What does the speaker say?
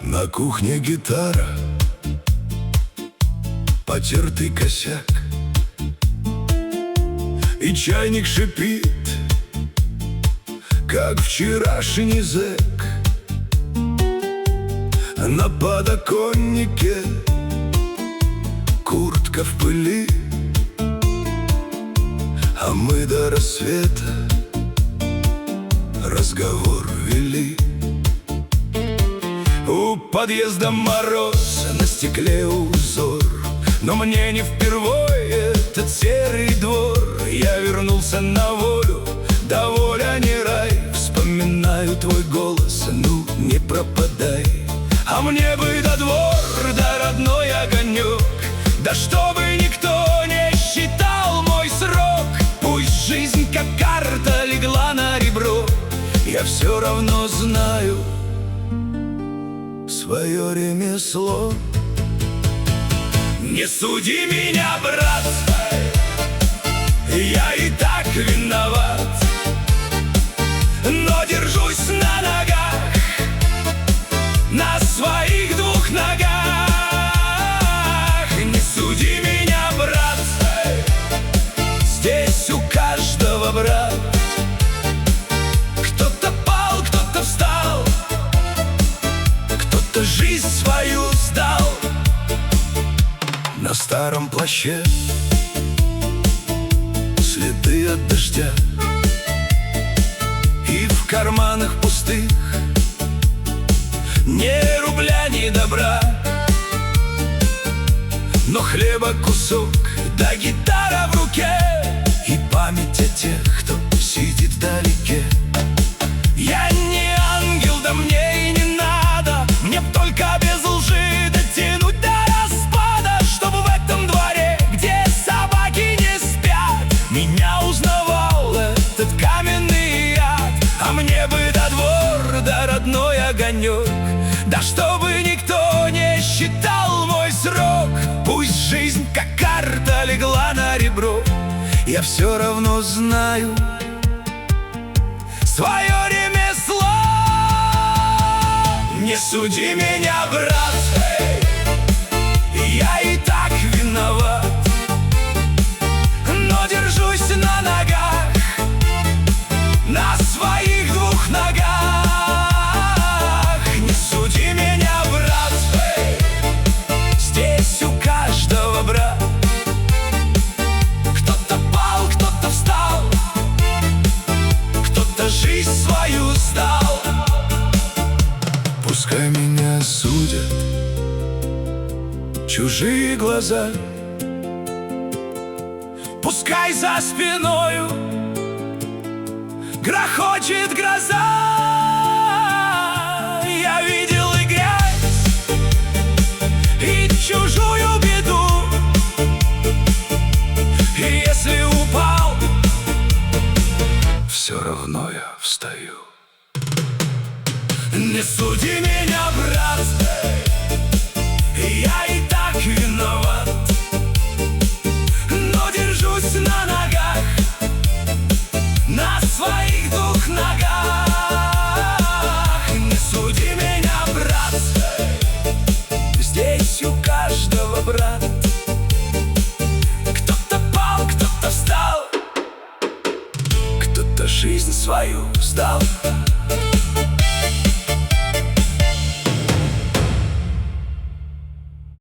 На кухне гитара, потертый косяк, и чайник шипит, как вчерашний зэк. На подоконнике куртка в пыли, а мы до рассвета разговор вели. У подъезда мороз, на стекле узор, но мне не впервой этот серый двор. Я вернулся на волю, да воля не рай. Вспоминаю твой голос, ну не пропадай. А мне бы до двор, да родной огонек, да чтобы никто не считал мой срок. Пусть жизнь как карта легла на ребро, я все равно знаю свое ремесло. Не суди меня, брат, я и так виноват, но держусь на ногах, на своих двух ногах. Не суди меня, брат, здесь у каждого брат. Кто-то пал, кто-то встал, кто-то жизнь свою сдал. На старом плаще следы от дождя, и в карманах пустых ни рубля, ни добра, но хлеба кусок, да гитара в руке, и память о тех, кто сидит вдалеке. Я не ангел, да мне и не надо, мне б только без лжи дотянуть до распада, чтобы в этом дворе, где собаки не спят, меня узнавал этот каменный ад. А мне бы до двор, да родной огонек, да чтобы никто не считал мой срок. Пусть жизнь как карта легла на ребро, я все равно знаю свое ремесло. Не суди меня, брат, я и так виноват, но держусь на ногах, на своих двух ногах. Не суди меня, брат, здесь у каждого брат. Кто-то пал, кто-то встал, кто-то жизнь свою сдал. Пускай меня судят чужие глаза, пускай за спиною грохочет гроза. Я видел и грязь, и чужую беду, и если упал, все равно я встаю. Не суди меня, брат, я и так виноват, но держусь на ногах, на своих двух ногах. Не суди меня, брат, здесь у каждого брат. Кто-то пал, кто-то встал, кто-то жизнь свою сдал.